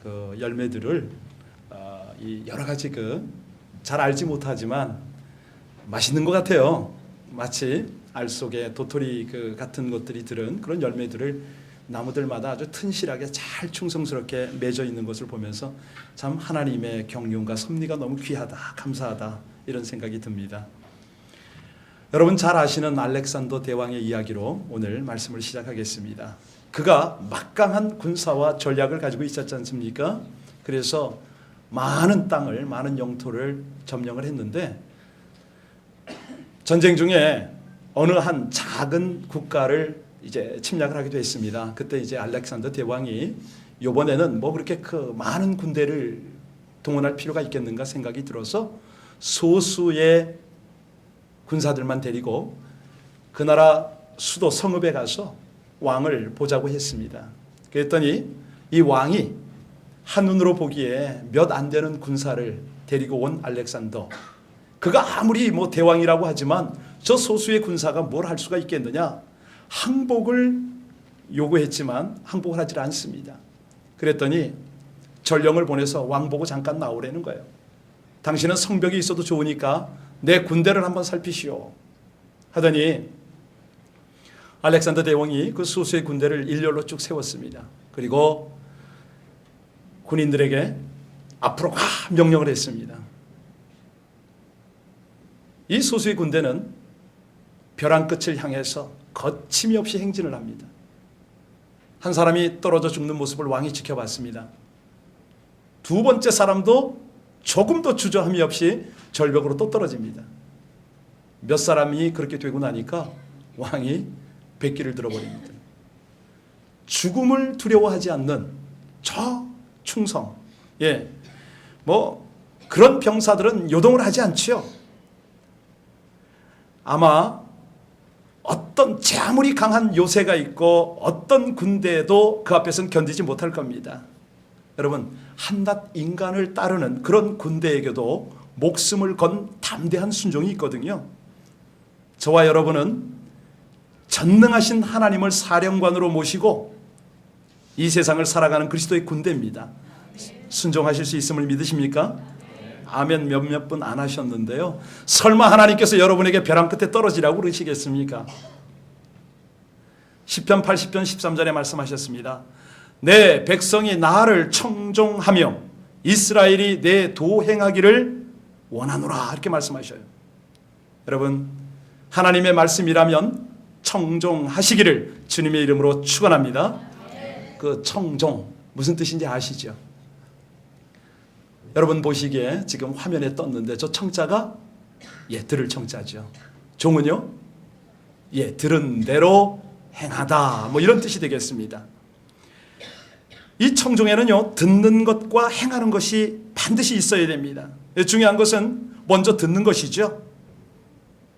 그 열매들을 이 여러 가지 잘 알지 못하지만 맛있는 것 같아요. 마치 알 속에 도토리 같은 것들이 들은 그런 열매들을 나무들마다 아주 튼실하게 잘 충성스럽게 맺어 있는 것을 보면서 참 하나님의 경륜과 섭리가 너무 귀하다, 감사하다 이런 생각이 듭니다. 여러분 잘 아시는 알렉산더 대왕의 이야기로 오늘 말씀을 시작하겠습니다. 그가 막강한 군사와 전략을 가지고 있었지 않습니까? 그래서 많은 땅을, 많은 영토를 점령을 했는데 전쟁 중에 어느 한 작은 국가를 이제 침략을 하기도 했습니다. 그때 이제 알렉산더 대왕이 이번에는 뭐 그렇게 많은 군대를 동원할 필요가 있겠는가 생각이 들어서 소수의 군사들만 데리고 그 나라 수도 성읍에 가서 왕을 보자고 했습니다. 그랬더니 이 왕이 한눈으로 보기에 몇 안 되는 군사를 데리고 온 알렉산더, 그가 아무리 뭐 대왕이라고 하지만 저 소수의 군사가 뭘 할 수가 있겠느냐, 항복을 요구했지만 항복을 하지 않습니다. 그랬더니 전령을 보내서 왕 보고 잠깐 나오라는 거예요. 당신은 성벽이 있어도 좋으니까 내 군대를 한번 살피시오 하더니 알렉산더 대왕이 그 소수의 군대를 일렬로 쭉 세웠습니다. 그리고 군인들에게 앞으로 가 명령을 했습니다. 이 소수의 군대는 벼랑 끝을 향해서 거침이 없이 행진을 합니다. 한 사람이 떨어져 죽는 모습을 왕이 지켜봤습니다. 두 번째 사람도 조금도 주저함이 없이 절벽으로 또 떨어집니다. 몇 사람이 그렇게 되고 나니까 왕이 백기를 들어버립니다. 죽음을 두려워하지 않는 저 충성, 뭐 그런 병사들은 요동을 하지 않지요. 아마 아무리 강한 요새가 있고 어떤 군대도 그 앞에서는 견디지 못할 겁니다. 여러분, 한낱 인간을 따르는 그런 군대에게도 목숨을 건 담대한 순종이 있거든요. 저와 여러분은 전능하신 하나님을 사령관으로 모시고 이 세상을 살아가는 그리스도의 군대입니다. 순종하실 수 있음을 믿으십니까? 아멘 몇몇 분 안 하셨는데요. 설마 하나님께서 여러분에게 벼랑 끝에 떨어지라고 그러시겠습니까? 시편 80편 13절에 말씀하셨습니다. 내 백성이 나를 청종하며 이스라엘이 내 도 행하기를 원하노라 이렇게 말씀하셔요. 여러분, 하나님의 말씀이라면 청종하시기를 주님의 이름으로 축원합니다. 그 청종 무슨 뜻인지 아시죠? 여러분 보시기에 지금 화면에 떴는데 저 청자가 들을 청자죠. 종은요? 들은 대로 행하다 뭐 이런 뜻이 되겠습니다. 이 청종에는요, 듣는 것과 행하는 것이 반드시 있어야 됩니다. 중요한 것은 먼저 듣는 것이죠.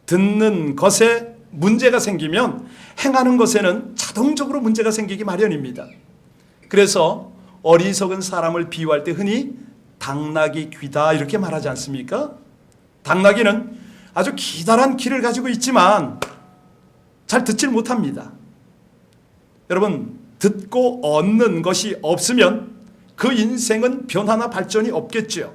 듣는 것에 문제가 생기면 행하는 것에는 자동적으로 문제가 생기기 마련입니다. 그래서 어리석은 사람을 비유할 때 흔히 당나귀 귀다 이렇게 말하지 않습니까? 당나귀는 아주 기다란 귀를 가지고 있지만 잘 듣질 못합니다. 여러분, 듣고 얻는 것이 없으면 그 인생은 변화나 발전이 없겠죠.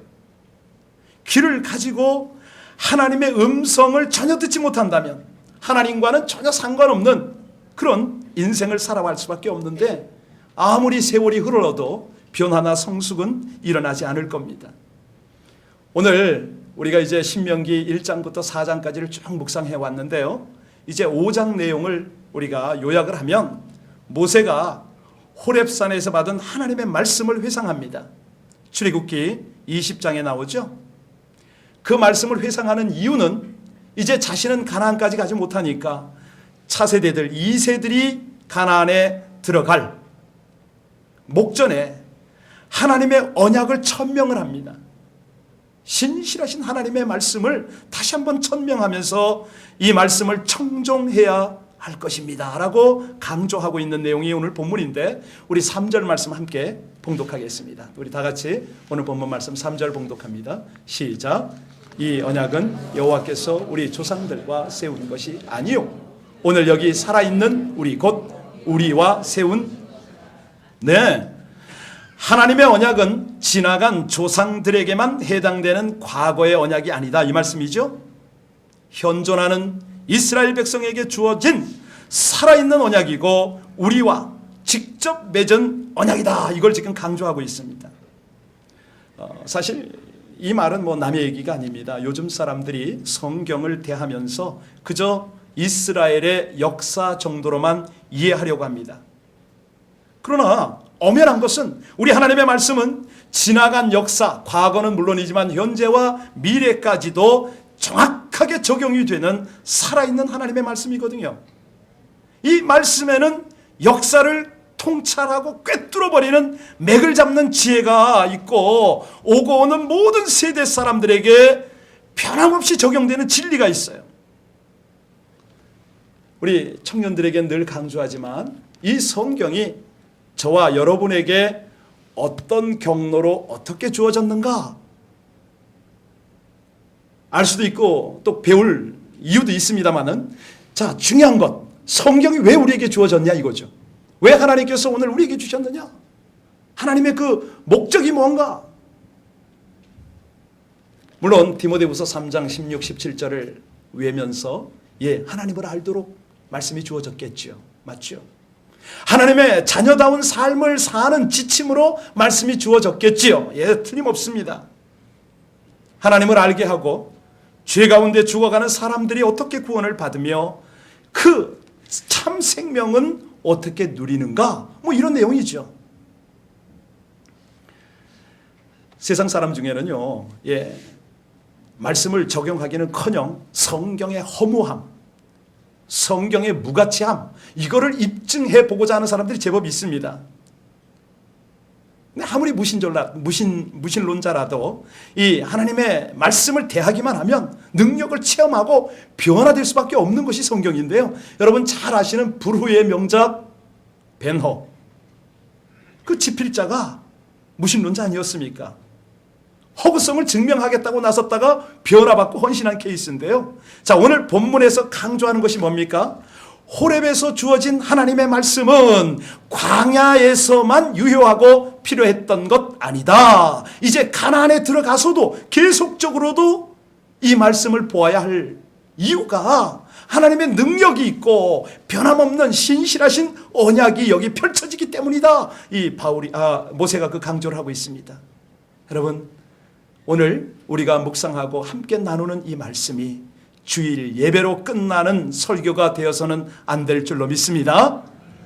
귀를 가지고 하나님의 음성을 전혀 듣지 못한다면 하나님과는 전혀 상관없는 그런 인생을 살아갈 수밖에 없는데 아무리 세월이 흘러도 변화나 성숙은 일어나지 않을 겁니다. 오늘 우리가 이제 신명기 1장부터 4장까지를 쭉 묵상해 왔는데요. 이제 5장 내용을 우리가 요약을 하면 모세가 호렙산에서 받은 하나님의 말씀을 회상합니다. 출애굽기 20장에 나오죠. 그 말씀을 회상하는 이유는 이제 자신은 가나안까지 가지 못하니까 차세대들 2세들이 가나안에 들어갈 목전에 하나님의 언약을 천명을 합니다. 신실하신 하나님의 말씀을 다시 한번 천명하면서 이 말씀을 청종해야 할 것입니다 라고 강조하고 있는 내용이 오늘 본문인데 우리 3절 말씀 함께 봉독하겠습니다. 우리 다 같이 오늘 본문 말씀 3절 봉독합니다. 시작. 이 언약은 여호와께서 우리 조상들과 세운 것이 아니요 오늘 여기 살아있는 우리 곧 우리와 세운 하나님의 언약은 지나간 조상들에게만 해당되는 과거의 언약이 아니다, 이 말씀이죠. 현존하는 이스라엘 백성에게 주어진 살아있는 언약이고 우리와 직접 맺은 언약이다, 이걸 지금 강조하고 있습니다. 사실 이 말은 뭐 남의 얘기가 아닙니다. 요즘 사람들이 성경을 대하면서 그저 이스라엘의 역사 정도로만 이해하려고 합니다. 그러나 엄연한 것은 우리 하나님의 말씀은 지나간 역사, 과거는 물론이지만 현재와 미래까지도 정확하게 적용이 되는 살아있는 하나님의 말씀이거든요. 이 말씀에는 역사를 통찰하고 꿰뚫어버리는 맥을 잡는 지혜가 있고 오고 오는 모든 세대 사람들에게 변함없이 적용되는 진리가 있어요. 우리 청년들에게 늘 강조하지만 이 성경이 저와 여러분에게 어떤 경로로 어떻게 주어졌는가 알 수도 있고 또 배울 이유도 있습니다만은, 자, 중요한 것, 성경이 왜 우리에게 주어졌냐 이거죠. 왜 하나님께서 오늘 우리에게 주셨느냐? 하나님의 그 목적이 뭔가? 물론 디모데후서 3장 16, 17절을 외면서 하나님을 알도록 말씀이 주어졌겠죠. 맞죠? 하나님의 자녀다운 삶을 사는 지침으로 말씀이 주어졌겠지요. 틀림없습니다. 하나님을 알게 하고 죄 가운데 죽어가는 사람들이 어떻게 구원을 받으며 그 참 생명은 어떻게 누리는가, 뭐 이런 내용이죠. 세상 사람 중에는요, 말씀을 적용하기는커녕 성경의 허무함, 성경의 무가치함, 이거를 입증해 보고자 하는 사람들이 제법 있습니다. 아무리 무신론자라도 이 하나님의 말씀을 대하기만 하면 능력을 체험하고 변화될 수밖에 없는 것이 성경인데요. 여러분 잘 아시는 불후의 명작 벤허, 그 집필자가 무신론자 아니었습니까? 허구성을 증명하겠다고 나섰다가 변화받고 헌신한 케이스인데요. 자, 오늘 본문에서 강조하는 것이 뭡니까? 호렙에서 주어진 하나님의 말씀은 광야에서만 유효하고 필요했던 것 아니다. 이제 가나안에 들어가서도 계속적으로도 이 말씀을 보아야 할 이유가 하나님의 능력이 있고 변함없는 신실하신 언약이 여기 펼쳐지기 때문이다. 이 모세가 그 강조를 하고 있습니다. 여러분, 오늘 우리가 묵상하고 함께 나누는 이 말씀이 주일 예배로 끝나는 설교가 되어서는 안 될 줄로 믿습니다.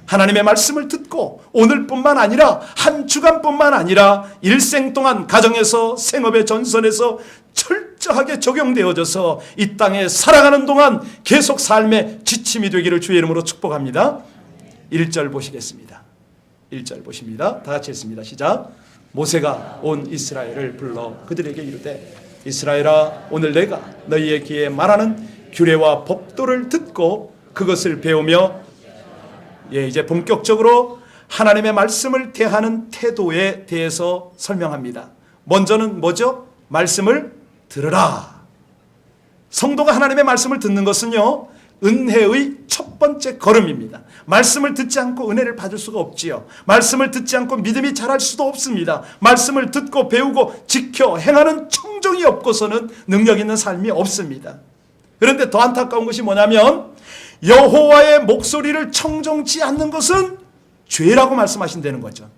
하나님의 말씀을 듣고 오늘뿐만 아니라 한 주간뿐만 아니라 일생 동안 가정에서 생업의 전선에서 철저하게 적용되어져서 이 땅에 살아가는 동안 계속 삶의 지침이 되기를 주의 이름으로 축복합니다. 1절 보시겠습니다. 1절 보십니다. 다 같이 했습니다. 시작. 모세가 온 이스라엘을 불러 그들에게 이르되 이스라엘아, 오늘 내가 너희의 귀에 말하는 규례와 법도를 듣고 그것을 배우며, 이제 본격적으로 하나님의 말씀을 대하는 태도에 대해서 설명합니다. 먼저는 뭐죠? 말씀을 들으라. 성도가 하나님의 말씀을 듣는 것은요, 은혜의 첫 번째 걸음입니다. 말씀을 듣지 않고 은혜를 받을 수가 없지요. 말씀을 듣지 않고 믿음이 자랄 수도 없습니다. 말씀을 듣고 배우고 지켜 행하는 청정이 없고서는 능력 있는 삶이 없습니다. 그런데 더 안타까운 것이 뭐냐면 여호와의 목소리를 청정치 않는 것은 죄라고 말씀하신다는 거죠.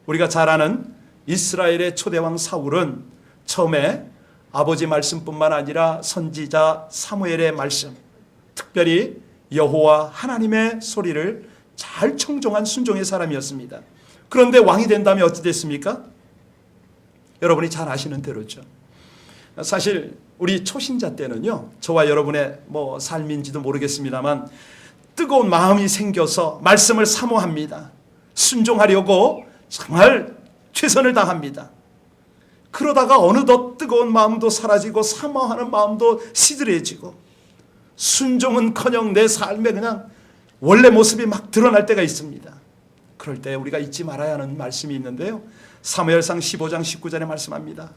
우리가 잘 아는 이스라엘의 초대왕 사울은 처음에 아버지 말씀뿐만 아니라 선지자 사무엘의 말씀, 특별히 여호와 하나님의 소리를 잘 청종한 순종의 사람이었습니다. 그런데 왕이 된 다음에 어찌 됐습니까? 여러분이 잘 아시는 대로죠. 사실 우리 초신자 때는요, 저와 여러분의 삶인지도 모르겠습니다만 뜨거운 마음이 생겨서 말씀을 사모합니다. 순종하려고 정말 최선을 다합니다. 그러다가 어느덧 뜨거운 마음도 사라지고 사모하는 마음도 시들해지고 순종은커녕 내 삶에 그냥 원래 모습이 막 드러날 때가 있습니다. 그럴 때 우리가 잊지 말아야 하는 말씀이 있는데요, 사무엘상 15장 19절에 말씀합니다.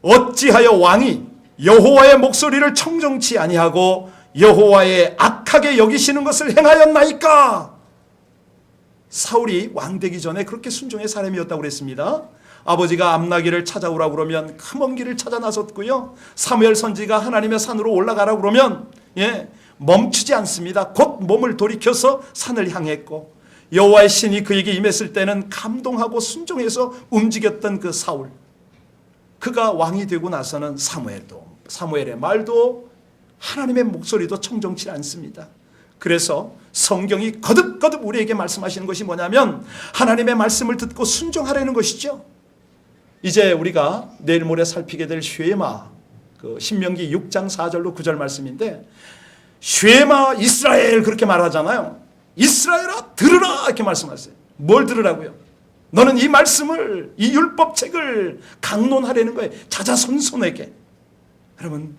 어찌하여 왕이 여호와의 목소리를 청정치 아니하고 여호와의 악하게 여기시는 것을 행하였나이까? 사울이 왕되기 전에 그렇게 순종의 사람이었다고 그랬습니다. 아버지가 암나기를 찾아오라고 그러면 탐험 길을 찾아 나섰고요. 사무엘 선지가 하나님의 산으로 올라가라고 그러면 멈추지 않습니다. 곧 몸을 돌이켜서 산을 향했고, 여호와의 신이 그에게 임했을 때는 감동하고 순종해서 움직였던 그 사울, 그가 왕이 되고 나서는 사무엘의 말도 하나님의 목소리도 청종치 않습니다. 그래서 성경이 거듭거듭 우리에게 말씀하시는 것이 뭐냐면 하나님의 말씀을 듣고 순종하라는 것이죠. 이제 우리가 내일 모레 살피게 될 쉐마, 그 신명기 6장 4절로 9절 말씀인데, 쉐마 이스라엘 그렇게 말하잖아요. 이스라엘아 들으라 이렇게 말씀하세요. 뭘 들으라고요? 너는 이 말씀을, 이 율법책을 강론하려는 거예요. 자자손손에게. 여러분,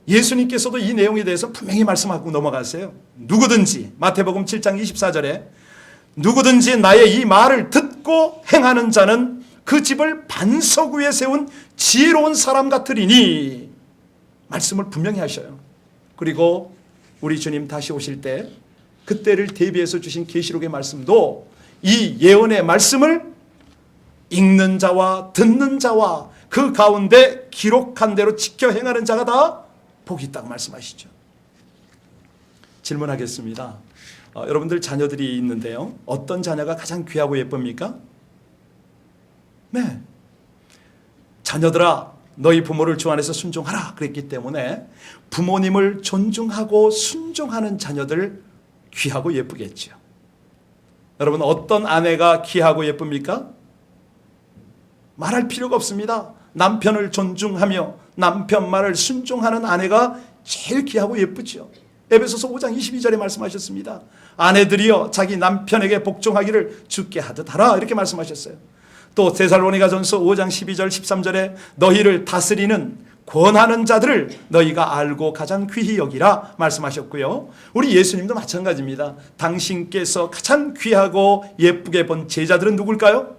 예수님께서도 이 내용에 대해서 분명히 말씀하고 넘어가세요. 누구든지, 마태복음 7장 24절에 누구든지 나의 이 말을 듣고 행하는 자는 그 집을 반석 위에 세운 지혜로운 사람 같으리니, 말씀을 분명히 하셔요. 그리고 우리 주님 다시 오실 때 그때를 대비해서 주신 계시록의 말씀도 이 예언의 말씀을 읽는 자와 듣는 자와 그 가운데 기록한 대로 지켜 행하는 자가 다 복이 있다고 말씀하시죠. 질문하겠습니다. 여러분들 자녀들이 있는데요, 어떤 자녀가 가장 귀하고 예쁩니까? 네, 자녀들아 너희 부모를 주 안에서 순종하라 그랬기 때문에 부모님을 존중하고 순종하는 자녀들 귀하고 예쁘겠죠. 여러분, 어떤 아내가 귀하고 예쁩니까? 말할 필요가 없습니다. 남편을 존중하며 남편 말을 순종하는 아내가 제일 귀하고 예쁘죠. 에베소서 5장 22절에 말씀하셨습니다. 아내들이여 자기 남편에게 복종하기를 주께 하듯 하라 이렇게 말씀하셨어요. 또 데살로니가전서 5장 12절 13절에 너희를 다스리는 권하는 자들을 너희가 알고 가장 귀히 여기라 말씀하셨고요. 우리 예수님도 마찬가지입니다. 당신께서 가장 귀하고 예쁘게 본 제자들은 누굴까요?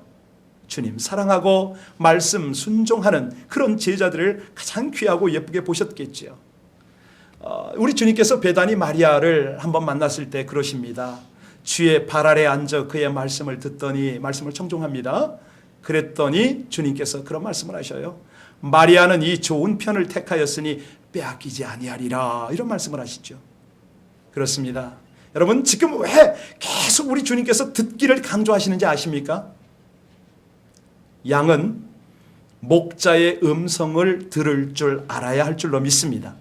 주님 사랑하고 말씀 순종하는 그런 제자들을 가장 귀하고 예쁘게 보셨겠지요. 우리 주님께서 베다니 마리아를 한번 만났을 때 그러십니다. 주의 발 아래 앉아 그의 말씀을 듣더니, 말씀을 청종합니다. 그랬더니 주님께서 그런 말씀을 하셔요. 마리아는 이 좋은 편을 택하였으니 빼앗기지 아니하리라, 이런 말씀을 하시죠. 그렇습니다. 여러분, 지금 왜 계속 우리 주님께서 듣기를 강조하시는지 아십니까? 양은 목자의 음성을 들을 줄 알아야 할 줄로 믿습니다.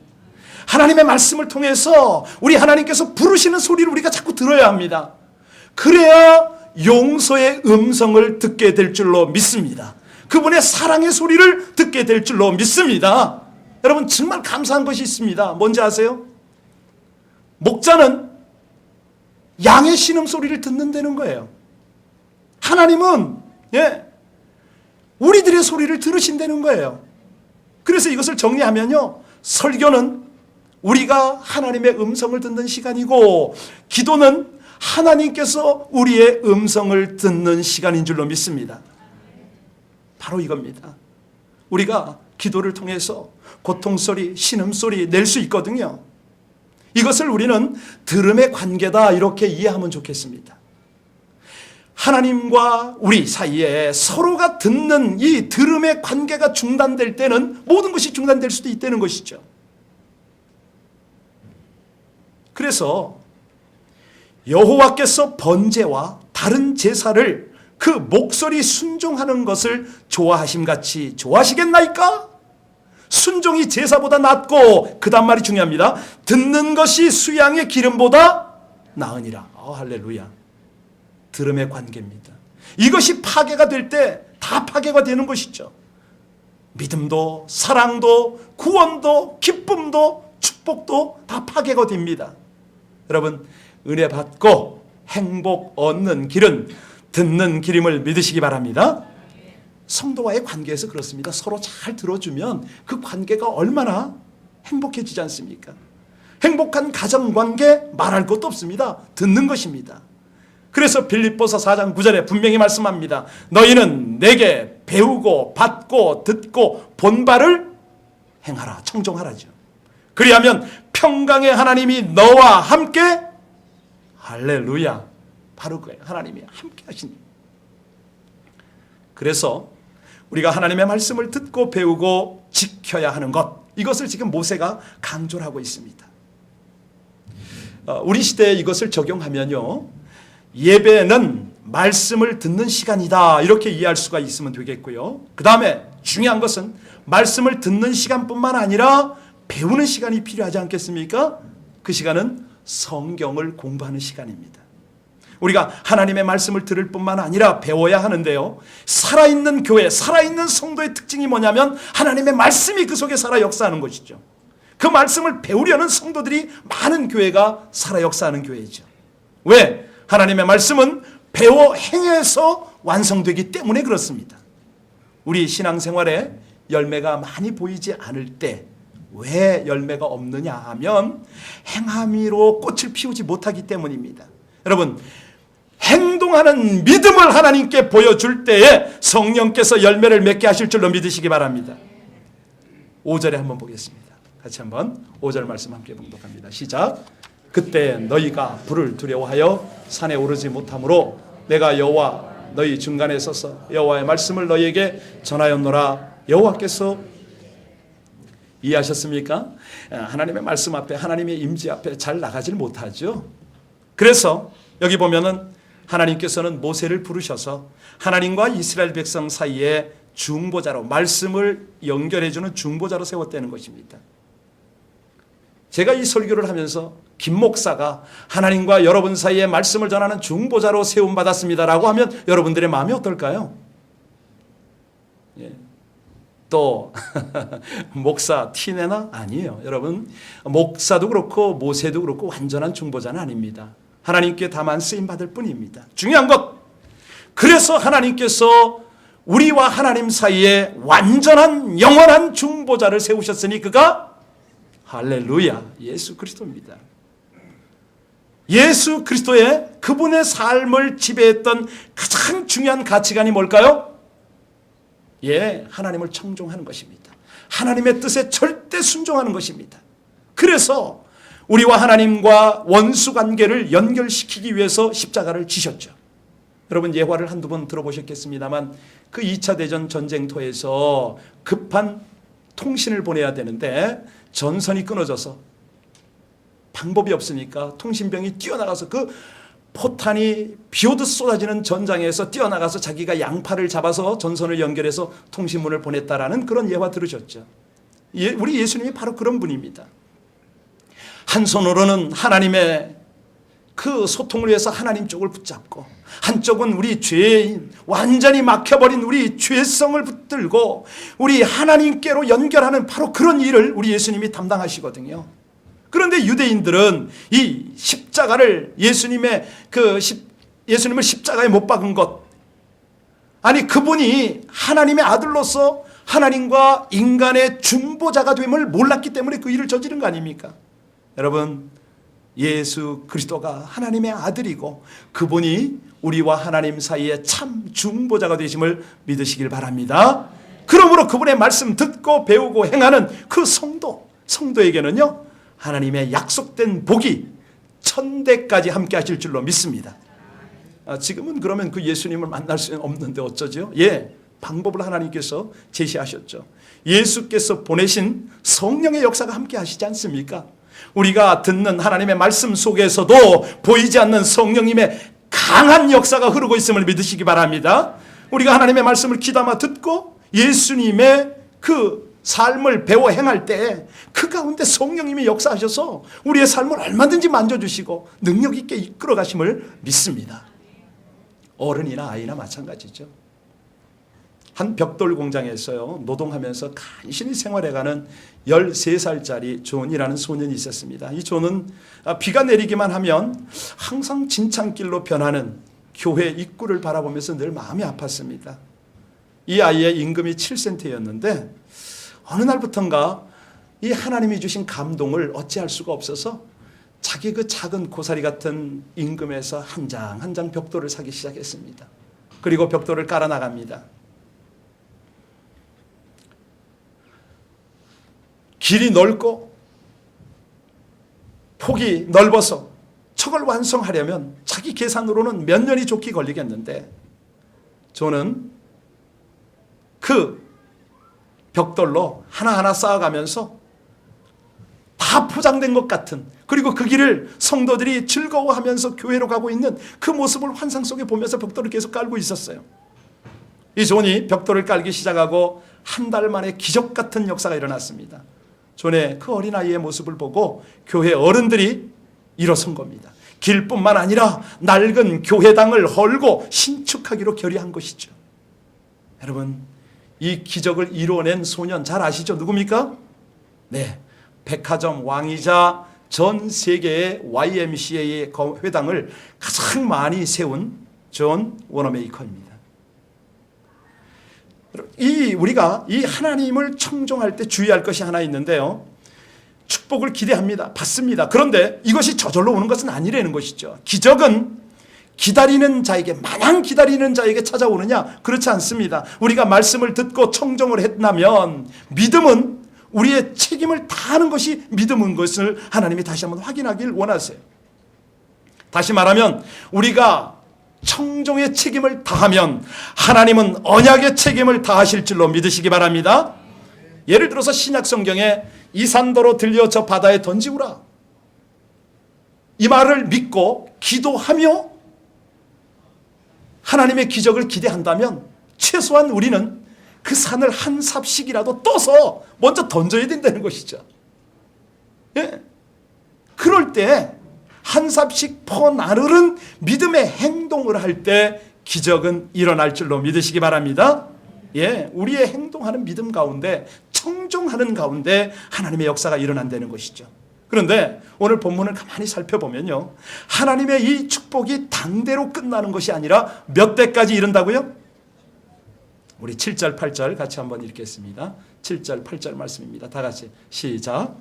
하나님의 말씀을 통해서 우리 하나님께서 부르시는 소리를 우리가 자꾸 들어야 합니다. 그래야 용서의 음성을 듣게 될 줄로 믿습니다. 그분의 사랑의 소리를 듣게 될 줄로 믿습니다. 여러분, 정말 감사한 것이 있습니다. 뭔지 아세요? 목자는 양의 신음소리를 듣는다는 거예요. 하나님은 우리들의 소리를 들으신다는 거예요. 그래서 이것을 정리하면요, 설교는 우리가 하나님의 음성을 듣는 시간이고, 기도는 하나님께서 우리의 음성을 듣는 시간인 줄로 믿습니다. 바로 이겁니다. 우리가 기도를 통해서 고통소리, 신음소리 낼 수 있거든요. 이것을 우리는 들음의 관계다 이렇게 이해하면 좋겠습니다. 하나님과 우리 사이에 서로가 듣는 이 들음의 관계가 중단될 때는 모든 것이 중단될 수도 있다는 것이죠. 그래서 여호와께서 번제와 다른 제사를 그 목소리 순종하는 것을 좋아하심같이 좋아하시겠나이까? 순종이 제사보다 낫고, 그 다음 말이 중요합니다. 듣는 것이 수양의 기름보다 나으니라. 할렐루야. 들음의 관계입니다. 이것이 파괴가 될 때 다 파괴가 되는 것이죠. 믿음도 사랑도 구원도 기쁨도 축복도 다 파괴가 됩니다. 여러분, 은혜 받고 행복 얻는 길은 듣는 길임을 믿으시기 바랍니다. 성도와의 관계에서 그렇습니다. 서로 잘 들어주면 그 관계가 얼마나 행복해지지 않습니까? 행복한 가정관계 말할 것도 없습니다. 듣는 것입니다. 그래서 빌립보서 4장 9절에 분명히 말씀합니다. 너희는 내게 배우고 받고 듣고 본 바를 행하라, 청종하라죠. 그리하면 평강의 하나님이 너와 함께, 할렐루야, 바로 그거예요. 하나님이 함께 하시니. 그래서 우리가 하나님의 말씀을 듣고 배우고 지켜야 하는 것, 이것을 지금 모세가 강조를 하고 있습니다. 우리 시대에 이것을 적용하면요, 예배는 말씀을 듣는 시간이다, 이렇게 이해할 수가 있으면 되겠고요. 그 다음에 중요한 것은 말씀을 듣는 시간뿐만 아니라 배우는 시간이 필요하지 않겠습니까? 그 시간은 성경을 공부하는 시간입니다. 우리가 하나님의 말씀을 들을 뿐만 아니라 배워야 하는데요, 살아있는 교회, 살아있는 성도의 특징이 뭐냐면 하나님의 말씀이 그 속에 살아 역사하는 것이죠. 그 말씀을 배우려는 성도들이 많은 교회가 살아 역사하는 교회죠. 왜? 하나님의 말씀은 배워 행해서 완성되기 때문에 그렇습니다. 우리 신앙생활에 열매가 많이 보이지 않을 때 왜 열매가 없느냐 하면 행함으로 꽃을 피우지 못하기 때문입니다. 여러분, 행동하는 믿음을 하나님께 보여줄 때에 성령께서 열매를 맺게 하실 줄로 믿으시기 바랍니다. 5절에 한번 보겠습니다. 같이 한번 5절 말씀 함께 봉독합니다. 시작. 그때 너희가 불을 두려워하여 산에 오르지 못하므로 내가 여호와 너희 중간에 서서 여호와의 말씀을 너희에게 전하였노라. 여호와께서, 이해하셨습니까? 하나님의 말씀 앞에, 하나님의 임재 앞에 잘 나가질 못하죠. 그래서 여기 보면은 하나님께서는 모세를 부르셔서 하나님과 이스라엘 백성 사이에 중보자로, 말씀을 연결해주는 중보자로 세웠다는 것입니다. 제가 이 설교를 하면서 김 목사가 하나님과 여러분 사이에 말씀을 전하는 중보자로 세움받았습니다라고 하면 여러분들의 마음이 어떨까요? 예. 또 목사 티내나? 아니에요. 여러분, 목사도 그렇고 모세도 그렇고 완전한 중보자는 아닙니다. 하나님께 다만 쓰임받을 뿐입니다. 중요한 것, 그래서 하나님께서 우리와 하나님 사이에 완전한 영원한 중보자를 세우셨으니 그가 할렐루야 예수 그리스도입니다. 예수 그리스도의 그분의 삶을 지배했던 가장 중요한 가치관이 뭘까요? 예, 하나님을 청종하는 것입니다. 하나님의 뜻에 절대 순종하는 것입니다. 그래서 우리와 하나님과 원수 관계를 연결시키기 위해서 십자가를 지셨죠. 여러분, 예화를 한두 번 들어보셨겠습니다만 그 2차 대전 전쟁터에서 급한 통신을 보내야 되는데 전선이 끊어져서 방법이 없으니까 통신병이 뛰어나가서 그 포탄이 비오듯 쏟아지는 전장에서 뛰어나가서 자기가 양팔을 잡아서 전선을 연결해서 통신문을 보냈다라는 그런 예화 들으셨죠. 우리 예수님이 바로 그런 분입니다. 한 손으로는 하나님의 그 소통을 위해서 하나님 쪽을 붙잡고 한쪽은 우리 죄인, 완전히 막혀버린 우리 죄성을 붙들고 우리 하나님께로 연결하는 바로 그런 일을 우리 예수님이 담당하시거든요. 그런데 유대인들은 이 십자가를, 예수님을 십자가에 못 박은 것, 아니 그분이 하나님의 아들로서 하나님과 인간의 중보자가 됨을 몰랐기 때문에 그 일을 저지른 거 아닙니까? 여러분, 예수 그리스도가 하나님의 아들이고 그분이 우리와 하나님 사이에 참 중보자가 되심을 믿으시길 바랍니다. 그러므로 그분의 말씀 듣고 배우고 행하는 그 성도에게는요, 하나님의 약속된 복이 천대까지 함께 하실 줄로 믿습니다. 지금은 그러면 그 예수님을 만날 수 없는데 어쩌죠? 예, 방법을 하나님께서 제시하셨죠. 예수께서 보내신 성령의 역사가 함께 하시지 않습니까? 우리가 듣는 하나님의 말씀 속에서도 보이지 않는 성령님의 강한 역사가 흐르고 있음을 믿으시기 바랍니다. 우리가 하나님의 말씀을 귀담아 듣고 예수님의 그 삶을 배워 행할 때 그 가운데 성령님이 역사하셔서 우리의 삶을 얼마든지 만져주시고 능력 있게 이끌어 가심을 믿습니다. 어른이나 아이나 마찬가지죠. 한 벽돌 공장에서요, 노동하면서 간신히 생활해가는 13살짜리 존이라는 소년이 있었습니다. 이 존은 비가 내리기만 하면 항상 진창길로 변하는 교회 입구를 바라보면서 늘 마음이 아팠습니다. 이 아이의 임금이 7센트였는데 어느 날부턴가 이 하나님이 주신 감동을 어찌할 수가 없어서 자기 그 작은 고사리 같은 임금에서 한 장 한 장 벽돌을 사기 시작했습니다. 그리고 벽돌을 깔아 나갑니다. 길이 넓고 폭이 넓어서 저걸 완성하려면 자기 계산으로는 몇 년이 좋게 걸리겠는데 저는 그 벽돌로 하나하나 쌓아가면서 다 포장된 것 같은, 그리고 그 길을 성도들이 즐거워하면서 교회로 가고 있는 그 모습을 환상 속에 보면서 벽돌을 계속 깔고 있었어요. 이 존이 벽돌을 깔기 시작하고 한 달 만에 기적 같은 역사가 일어났습니다. 존의 그 어린아이의 모습을 보고 교회 어른들이 일어선 겁니다. 길뿐만 아니라 낡은 교회당을 헐고 신축하기로 결의한 것이죠. 여러분, 이 기적을 이루어낸 소년 잘 아시죠? 누굽니까? 네, 백화점 왕이자 전 세계의 YMCA의 회당을 가장 많이 세운 존 워너메이커입니다. 우리가 이 하나님을 청종할 때 주의할 것이 하나 있는데요. 축복을 기대합니다. 받습니다. 그런데 이것이 저절로 오는 것은 아니라는 것이죠. 기적은 기다리는 자에게, 마냥 기다리는 자에게 찾아오느냐? 그렇지 않습니다. 우리가 말씀을 듣고 청종을 했다면 믿음은 우리의 책임을 다하는 것이 믿음인 것을 하나님이 다시 한번 확인하길 원하세요. 다시 말하면 우리가 청종의 책임을 다하면 하나님은 언약의 책임을 다하실 줄로 믿으시기 바랍니다. 예를 들어서 신약 성경에 이 산도로 들려 저 바다에 던지우라, 이 말을 믿고 기도하며 하나님의 기적을 기대한다면 최소한 우리는 그 산을 한 삽씩이라도 떠서 먼저 던져야 된다는 것이죠. 예. 그럴 때 한 삽씩 퍼나르는 믿음의 행동을 할 때 기적은 일어날 줄로 믿으시기 바랍니다. 예, 우리의 행동하는 믿음 가운데, 청종하는 가운데 하나님의 역사가 일어난다는 것이죠. 그런데 오늘 본문을 가만히 살펴보면요, 하나님의 이 축복이 당대로 끝나는 것이 아니라 몇 대까지 이른다고요? 우리 7절 8절 같이 한번 읽겠습니다. 7절 8절 말씀입니다. 다 같이 시작.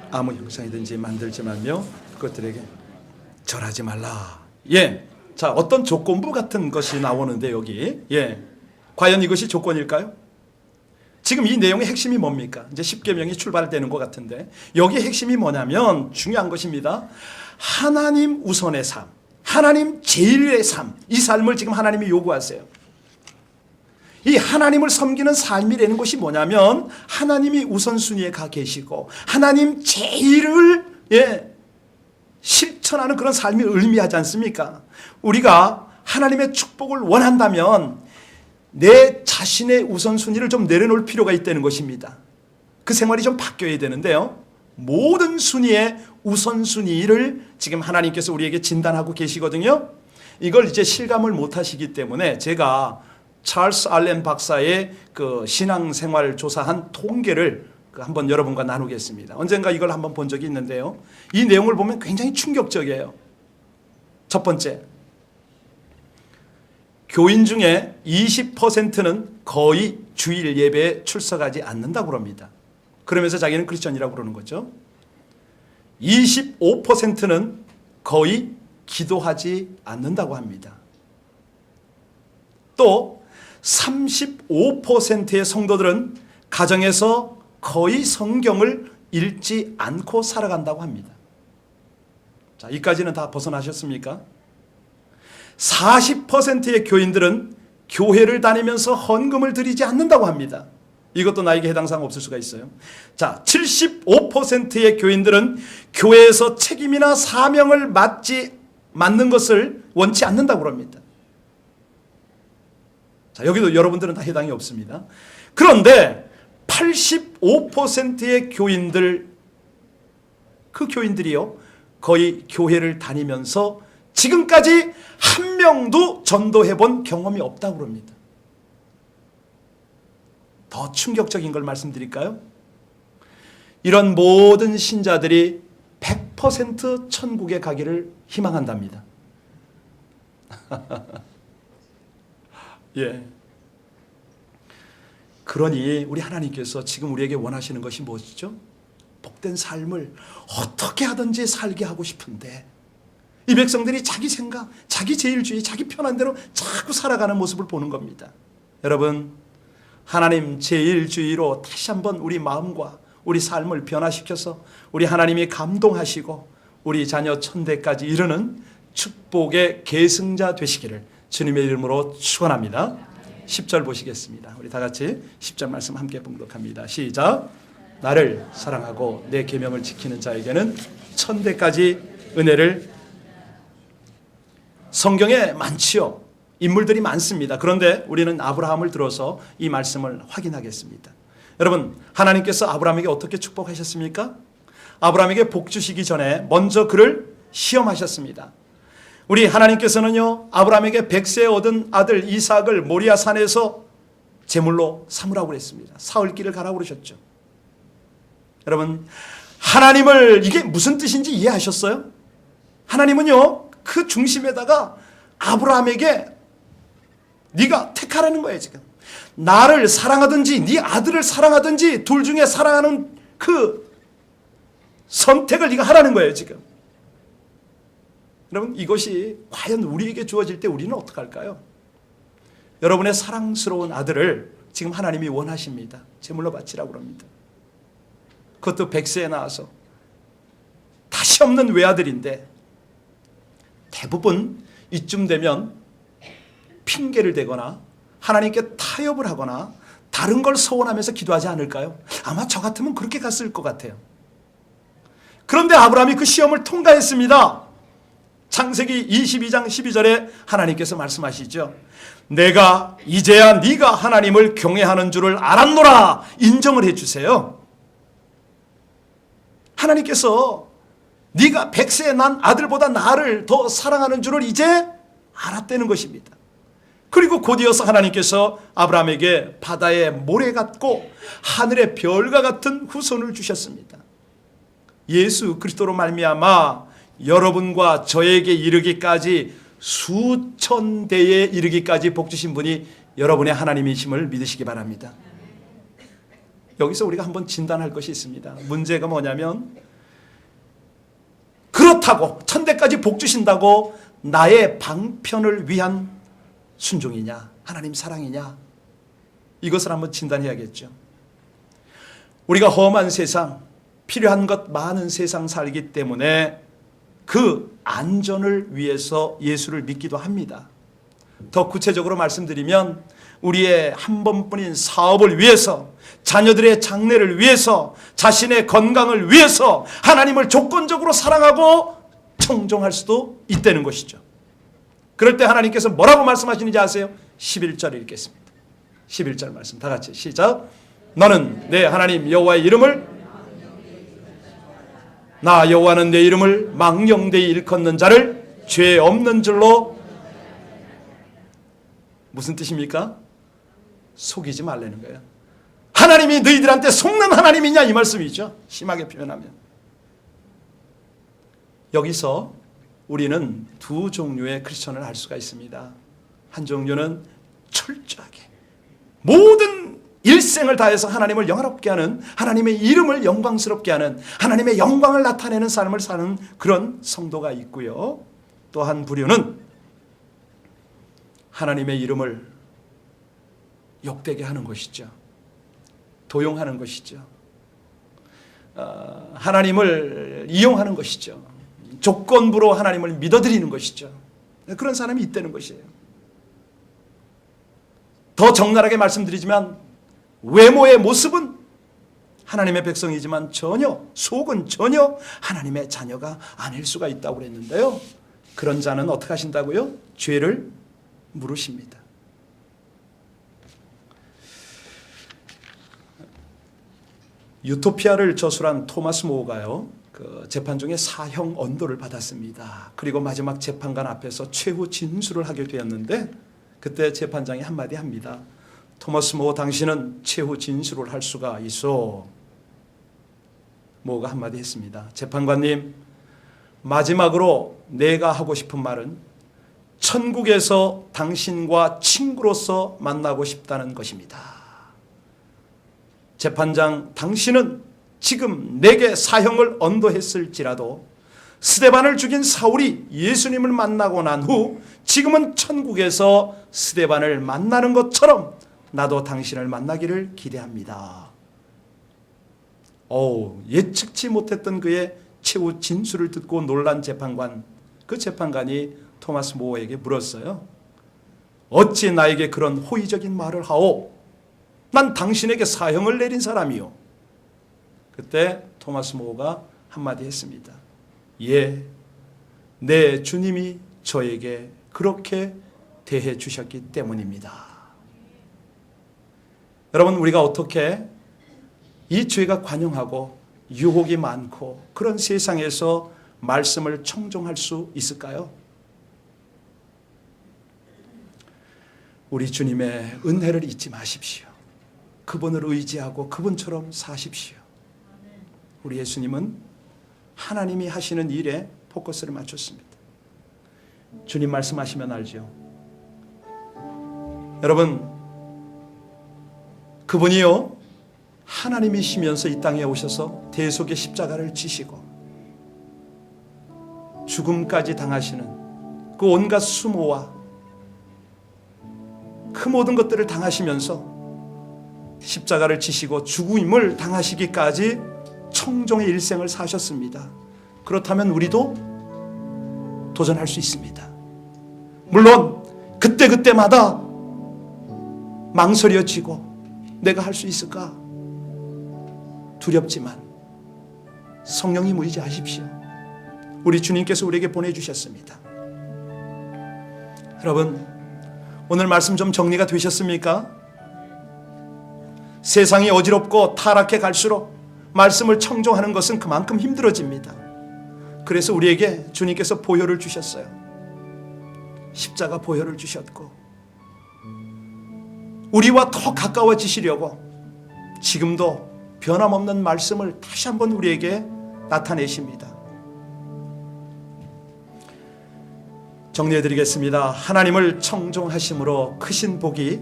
아무 형상이든지 만들지 말며 그것들에게 절하지 말라. 예. 자, 어떤 조건부 같은 것이 나오는데 여기, 예, 과연 이것이 조건일까요? 지금 이 내용의 핵심이 뭡니까? 이제 십계명이 출발되는 것 같은데 여기의 핵심이 뭐냐면 중요한 것입니다. 하나님 우선의 삶, 하나님 제일의 삶, 이 삶을 지금 하나님이 요구하세요. 이 하나님을 섬기는 삶이라는 것이 뭐냐면 하나님이 우선순위에 가 계시고 하나님 제일을, 예, 실천하는 그런 삶이 의미하지 않습니까? 우리가 하나님의 축복을 원한다면 내 자신의 우선순위를 좀 내려놓을 필요가 있다는 것입니다. 그 생활이 좀 바뀌어야 되는데요, 모든 순위의 우선순위를 지금 하나님께서 우리에게 진단하고 계시거든요. 이걸 이제 실감을 못하시기 때문에 제가 찰스 알렌 박사의 그 신앙생활 조사한 통계를 한번 여러분과 나누겠습니다. 언젠가 이걸 한번 본 적이 있는데요, 이 내용을 보면 굉장히 충격적이에요. 첫 번째, 교인 중에 20%는 거의 주일 예배에 출석하지 않는다고 합니다. 그러면서 자기는 크리스천이라고 그러는 거죠. 25%는 거의 기도하지 않는다고 합니다. 또 35%의 성도들은 가정에서 거의 성경을 읽지 않고 살아간다고 합니다. 자, 이까지는 다 벗어나셨습니까? 40%의 교인들은 교회를 다니면서 헌금을 드리지 않는다고 합니다. 이것도 나에게 해당 사항 없을 수가 있어요. 자, 75%의 교인들은 교회에서 책임이나 사명을 맡는 것을 원치 않는다고 합니다. 자, 여기도 여러분들은 다 해당이 없습니다. 그런데 85%의 교인들, 그 교인들이요, 거의 교회를 다니면서 지금까지 한 명도 전도해 본 경험이 없다고 합니다. 더 충격적인 걸 말씀드릴까요? 이런 모든 신자들이 100% 천국에 가기를 희망한답니다. 예. 그러니 우리 하나님께서 지금 우리에게 원하시는 것이 무엇이죠? 복된 삶을 어떻게 하든지 살게 하고 싶은데 이 백성들이 자기 생각, 자기 제일주의, 자기 편한 대로 자꾸 살아가는 모습을 보는 겁니다. 여러분, 하나님 제일주의로 다시 한번 우리 마음과 우리 삶을 변화시켜서 우리 하나님이 감동하시고 우리 자녀 천대까지 이르는 축복의 계승자 되시기를 주님의 이름으로 축원합니다. 10절 보시겠습니다. 우리 다 같이 10절 말씀 함께 봉독합니다. 시작. 나를 사랑하고 내 계명을 지키는 자에게는 천대까지 은혜를. 성경에 많지요. 인물들이 많습니다. 그런데 우리는 아브라함을 들어서 이 말씀을 확인하겠습니다. 여러분, 하나님께서 아브라함에게 어떻게 축복하셨습니까? 아브라함에게 복 주시기 전에 먼저 그를 시험하셨습니다. 우리 하나님께서는요, 아브라함에게 100세에 얻은 아들 이삭을 모리아 산에서 제물로 삼으라고 그랬습니다. 사흘길을 가라고 그러셨죠. 여러분, 하나님을, 이게 무슨 뜻인지 이해하셨어요? 하나님은요, 그 중심에다가 아브라함에게 네가 택하라는 거예요. 지금 나를 사랑하든지 네 아들을 사랑하든지 둘 중에 사랑하는 그 선택을 네가 하라는 거예요. 지금 여러분, 이것이 과연 우리에게 주어질 때 우리는 어떻게 할까요? 여러분의 사랑스러운 아들을 지금 하나님이 원하십니다. 제물로 바치라고 합니다. 그것도 100세에 나와서 다시 없는 외아들인데, 대부분 이쯤 되면 핑계를 대거나 하나님께 타협을 하거나 다른 걸 서원하면서 기도하지 않을까요? 아마 저 같으면 그렇게 갔을 것 같아요. 그런데 아브라함이 그 시험을 통과했습니다. 창세기 22장 12절에 하나님께서 말씀하시죠. 내가 이제야 네가 하나님을 경외하는 줄을 알았노라. 인정을 해주세요. 하나님께서 네가 100세에 난 아들보다 나를 더 사랑하는 줄을 이제 알았다는 것입니다. 그리고 곧이어서 하나님께서 아브라함에게 바다의 모래 같고 하늘의 별과 같은 후손을 주셨습니다. 예수 그리스도로 말미암아 여러분과 저에게 이르기까지 수천 대에 이르기까지 복 주신 분이 여러분의 하나님이심을 믿으시기 바랍니다. 여기서 우리가 한번 진단할 것이 있습니다. 문제가 뭐냐면, 그렇다고 천대까지 복 주신다고 나의 방편을 위한 순종이냐, 하나님 사랑이냐, 이것을 한번 진단해야겠죠. 우리가 험한 세상, 필요한 것 많은 세상 살기 때문에 그 안전을 위해서 예수를 믿기도 합니다. 더 구체적으로 말씀드리면 우리의 한 번뿐인 사업을 위해서, 자녀들의 장래를 위해서, 자신의 건강을 위해서 하나님을 조건적으로 사랑하고 청종할 수도 있다는 것이죠. 그럴 때 하나님께서 뭐라고 말씀하시는지 아세요? 11절 읽겠습니다. 11절 말씀 다 같이 시작. 너는 내 하나님 여호와의 이름을, 나 여호와는 내 이름을 망령되이 일컫는 자를 죄 없는 줄로. 무슨 뜻입니까? 속이지 말라는 거예요. 하나님이 너희들한테 속는 하나님이냐, 이 말씀이죠. 심하게 표현하면. 여기서 우리는 두 종류의 크리스천을 알 수가 있습니다. 한 종류는 철저하게 모든 일생을 다해서 하나님을 영화롭게 하는, 하나님의 이름을 영광스럽게 하는, 하나님의 영광을 나타내는 삶을 사는 그런 성도가 있고요. 또 한 부류는 하나님의 이름을 욕되게 하는 것이죠. 도용하는 것이죠. 하나님을 이용하는 것이죠. 조건부로 하나님을 믿어드리는 것이죠. 그런 사람이 있다는 것이에요. 더 적나라하게 말씀드리지만 외모의 모습은 하나님의 백성이지만 전혀, 속은 전혀 하나님의 자녀가 아닐 수가 있다고 그랬는데요. 그런 자는 어떻게 하신다고요? 죄를 물으십니다. 유토피아를 저술한 토마스 모어가요, 그 재판 중에 사형 언도를 받았습니다. 그리고 마지막 재판관 앞에서 최후 진술을 하게 되었는데, 그때 재판장이 한마디 합니다. 토마스 모어, 당신은 최후 진술을 할 수가 있어. 모어가 한마디 했습니다. 재판관님, 마지막으로 내가 하고 싶은 말은 천국에서 당신과 친구로서 만나고 싶다는 것입니다. 재판장, 당신은 지금 내게 사형을 언도했을지라도 스데반을 죽인 사울이 예수님을 만나고 난 후 지금은 천국에서 스데반을 만나는 것처럼 나도 당신을 만나기를 기대합니다. 예측치 못했던 그의 최후 진술을 듣고 놀란 재판관, 그 재판관이 토마스 모어에게 물었어요. 어찌 나에게 그런 호의적인 말을 하오? 난 당신에게 사형을 내린 사람이요. 그때 토마스 모어가 한마디 했습니다. 예, 내 주님이 저에게 그렇게 대해 주셨기 때문입니다. 여러분, 우리가 어떻게 이 죄가 관영하고 유혹이 많고 그런 세상에서 말씀을 청종할 수 있을까요? 우리 주님의 은혜를 잊지 마십시오. 그분을 의지하고 그분처럼 사십시오. 우리 예수님은 하나님이 하시는 일에 포커스를 맞췄습니다. 주님 말씀하시면 알죠. 여러분, 그분이요, 하나님이시면서 이 땅에 오셔서 대속의 십자가를 지시고 죽음까지 당하시는 그 온갖 수모와 그 모든 것들을 당하시면서 십자가를 지시고 죽음을 당하시기까지 청종의 일생을 사셨습니다. 그렇다면 우리도 도전할 수 있습니다. 물론 그때마다 망설여지고 내가 할 수 있을까 두렵지만 성령님 의지하십시오. 우리 주님께서 우리에게 보내주셨습니다. 여러분, 오늘 말씀 좀 정리가 되셨습니까? 세상이 어지럽고 타락해 갈수록 말씀을 청종하는 것은 그만큼 힘들어집니다. 그래서 우리에게 주님께서 보혈을 주셨어요. 십자가 보혈을 주셨고 우리와 더 가까워지시려고 지금도 변함없는 말씀을 다시 한번 우리에게 나타내십니다. 정리해드리겠습니다. 하나님을 청종하심으로 크신 복이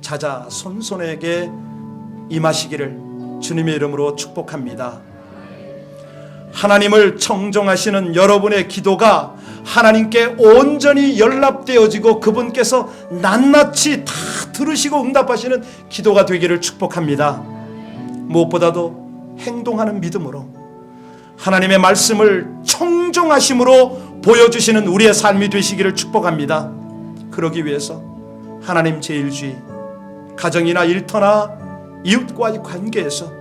자자손손에게 임하시기를 주님의 이름으로 축복합니다. 하나님을 청종하시는 여러분의 기도가 하나님께 온전히 연락되어지고 그분께서 낱낱이 다 들으시고 응답하시는 기도가 되기를 축복합니다. 무엇보다도 행동하는 믿음으로 하나님의 말씀을 청종하심으로 보여주시는 우리의 삶이 되시기를 축복합니다. 그러기 위해서 하나님 제1주의, 가정이나 일터나 이웃과의 관계에서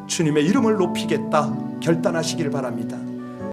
주님의 이름을 높이겠다 결단하시길 바랍니다.